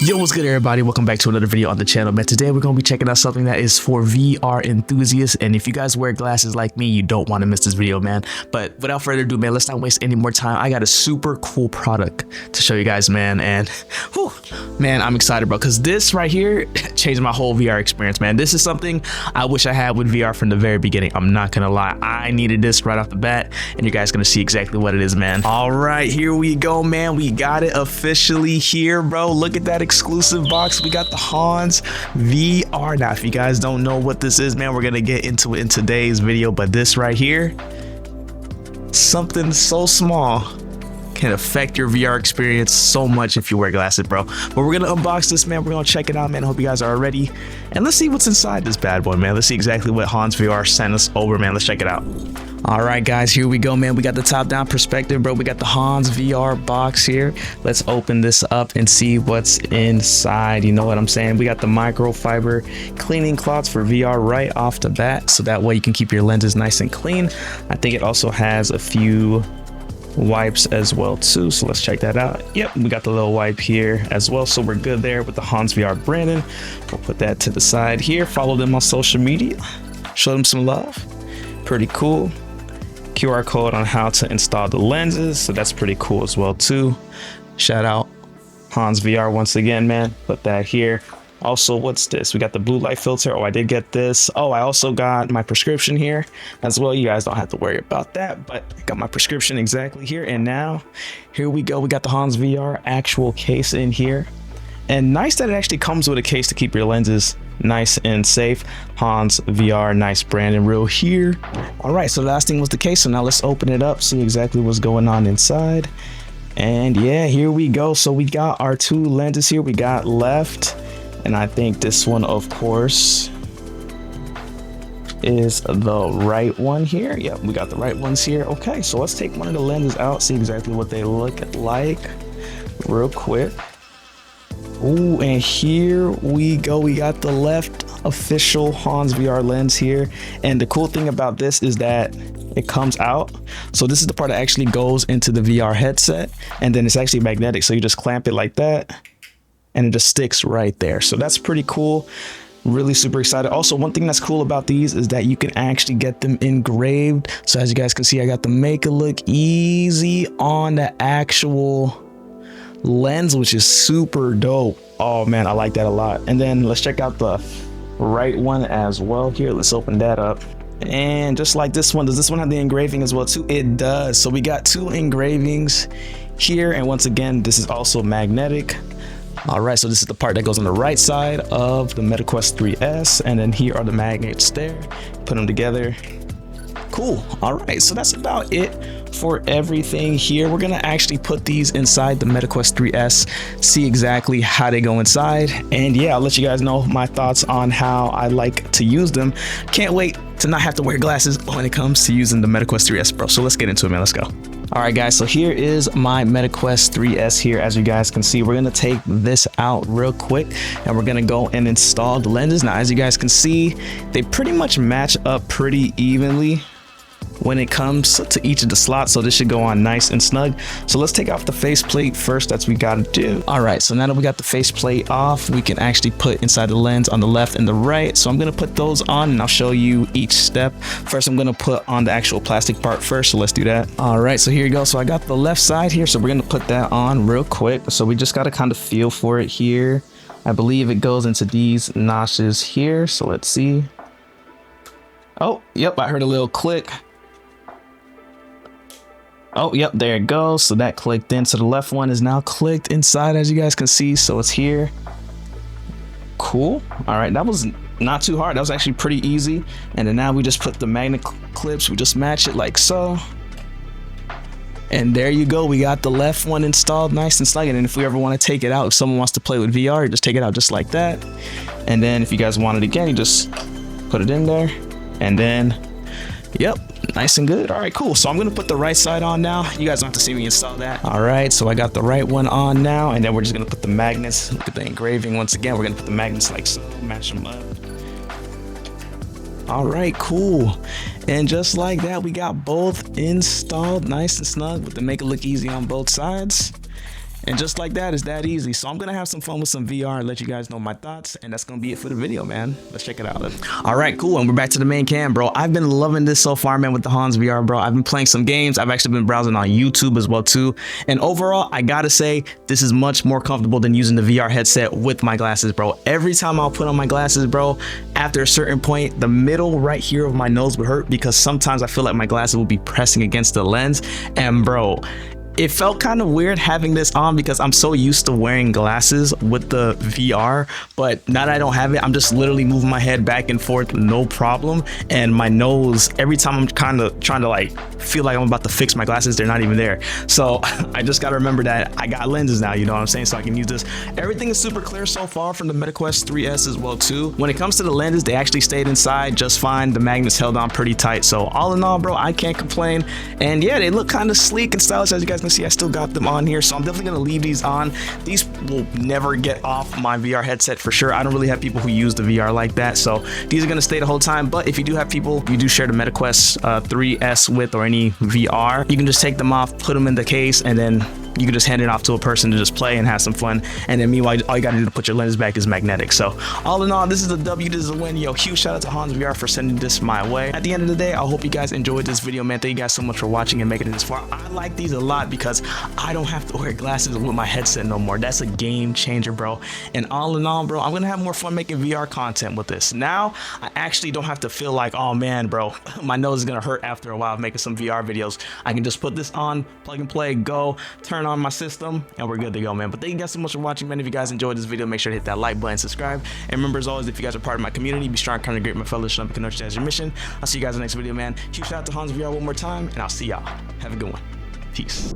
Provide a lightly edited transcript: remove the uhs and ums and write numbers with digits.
Yo, what's good everybody? Welcome back to another video on the channel, man. Today we're going to be checking out something that is for VR enthusiasts, and if you guys wear glasses like me, you don't want to miss this video, man. But without further ado, man, let's not waste any more time. I got a super cool product to show you guys, man, and whew, man, I'm excited, bro, because this right here changed my whole VR experience, man. This is something I wish I had with VR from the very beginning. I'm not gonna lie, I needed this right off the bat, and you guys gonna see exactly what it is, man. All right, here we go, man. We got it officially here, bro. Look at that exclusive box. We got the HonsVR. Now, if you guys don't know what this is, man, we're gonna get into it in today's video, but this right here, something so small can affect your VR experience so much if you wear glasses, bro. But we're gonna unbox this, man. We're gonna check it out, man. I hope you guys are ready, and let's see what's inside this bad boy, man. Let's see exactly what HonsVR sent us over, man. Let's check it out. All right, guys, here we go, man. We got the top-down perspective, bro. We got the HonsVR box here. Let's open this up and see what's inside. You know what I'm saying? We got the microfiber cleaning cloths for VR right off the bat, so that way you can keep your lenses nice and clean. I think it also has a few wipes as well too, so let's check that out. Yep, we got the little wipe here as well, so we're good there with the HonsVR branding. We'll put that to the side here. Follow them on social media, show them some love. Pretty cool. QR code on how to install the lenses, so that's pretty cool as well too. Shout out HonsVR once again, man. Put that here. Also, what's this? We got the blue light filter. Oh, I did get this. Oh, I also got my prescription here as well. You guys don't have to worry about that, but I got my prescription exactly here. And now here we go. We got the HonsVR actual case in here, and nice that it actually comes with a case to keep your lenses nice and safe. HonsVR, nice brand and real here. All right, so the last thing was the case, so now let's open it up, see exactly what's going on inside. And yeah, here we go. So we got our two lenses here. We got left, and I think this one, of course, is the right one here. Yep, we got the right ones here. Okay, so let's take one of the lenses out, see exactly what they look like real quick. Ooh, and here we go. We got the left official HonsVR lens here, and the cool thing about this is that it comes out. So this is the part that actually goes into the VR headset, and then it's actually magnetic, so you just clamp it like that and it just sticks right there. So that's pretty cool. Really super excited. Also, one thing that's cool about these is that you can actually get them engraved. So as you guys can see, I got the Make It Look Easy on the actual lens, which is super dope. Oh man, I like that a lot. And then let's check out the right one as well here. Let's open that up. And just like this one, does this one have the engraving as well too? It does. So we got two engravings here, and once again, this is also magnetic. All right, so this is the part that goes on the right side of the MetaQuest 3S, and then here are the magnets there. Put them together. Cool. All right, so that's about it for everything here. We're gonna actually put these inside the MetaQuest 3S, see exactly how they go inside, and yeah, I'll let you guys know my thoughts on how I like to use them. Can't wait to not have to wear glasses when it comes to using the MetaQuest 3S, bro. So let's get into it, man. Let's go. All right, guys, so here is my MetaQuest 3S here. As you guys can see, we're gonna take this out real quick, and we're gonna go and install the lenses. Now, as you guys can see, they pretty much match up pretty evenly when it comes to each of the slots, so this should go on nice and snug. So let's take off the faceplate first. That's what we gotta do. All right, so now that we got the faceplate off, we can actually put inside the lens on the left and the right. So I'm gonna put those on, and I'll show you each step. First, I'm gonna put on the actual plastic part first, so let's do that. All right, so here you go. So I got the left side here, so we're gonna put that on real quick. So we just gotta kind of feel for it here. I believe it goes into these notches here, so let's see. Oh, yep, I heard a little click. Oh, yep, there it goes. So that clicked in. So the left one is now clicked inside, as you guys can see. So it's here. Cool. All right, that was not too hard. That was actually pretty easy. And then now we just put the magnet clips. We just match it like so. And there you go. We got the left one installed nice and snug. And then if we ever want to take it out, if someone wants to play with VR, you just take it out just like that. And then if you guys want it again, you just put it in there. And then, yep, nice and good. All right, cool. So I'm gonna put the right side on now. You guys don't have to see me install that. All right, so I got the right one on now, and then we're just gonna put the magnets. Look at the engraving once again. We're gonna put the magnets like so, match them up. All right, cool. And just like that, we got both installed nice and snug with the Make It Look Easy on both sides. And just like that, it's that easy. So I'm gonna have some fun with some VR and let you guys know my thoughts, and that's gonna be it for the video, man. Let's check it out. All right, cool, and we're back to the main cam, bro. I've been loving this so far, man, with the HonsVR, bro. I've been playing some games. I've actually been browsing on YouTube as well too, and overall, I gotta say, this is much more comfortable than using the VR headset with my glasses, bro. Every time I'll put on my glasses, bro, after a certain point, the middle right here of my nose would hurt because sometimes I feel like my glasses will be pressing against the lens, and bro, it felt kind of weird having this on because I'm so used to wearing glasses with the VR, but now that I don't have it, I'm just literally moving my head back and forth, no problem. And my nose, every time I'm kind of trying to like feel like I'm about to fix my glasses, they're not even there. So I just got to remember that I got lenses now, you know what I'm saying? So I can use this. Everything is super clear so far from the MetaQuest 3S as well too. When it comes to the lenses, they actually stayed inside just fine. The magnets held on pretty tight. So all in all, bro, I can't complain. And yeah, they look kind of sleek and stylish, as you guys can see. I still got them on here, so I'm definitely gonna leave these on. These will never get off my VR headset for sure. I don't really have people who use the VR like that, so these are gonna stay the whole time. But if you do have people you do share the MetaQuest 3S with, or any VR, you can just take them off, put them in the case, and then you can just hand it off to a person to just play and have some fun. And then meanwhile, all you gotta do to put your lens back is magnetic. So all in all, this is a W, this is a win. Yo, huge shout out to HonsVR for sending this my way. At the end of the day, I hope you guys enjoyed this video, man. Thank you guys so much for watching and making it this far. I like these a lot because I don't have to wear glasses with my headset no more. That's a game changer, bro. And all in all, bro, I'm gonna have more fun making VR content with this. Now, I actually don't have to feel like, oh man, bro, my nose is gonna hurt after a while of making some VR videos. I can just put this on, plug and play, go, turn on my system, and we're good to go, man. But thank you guys so much for watching, man. If you guys enjoyed this video, make sure to hit that like button, subscribe, and remember, as always, if you guys are part of my community, be strong, kind of great, my fellow Olympic and as your mission. I'll see you guys in the next video, man. Huge shout out to HonsVR one more time, and I'll see y'all. Have a good one. Peace.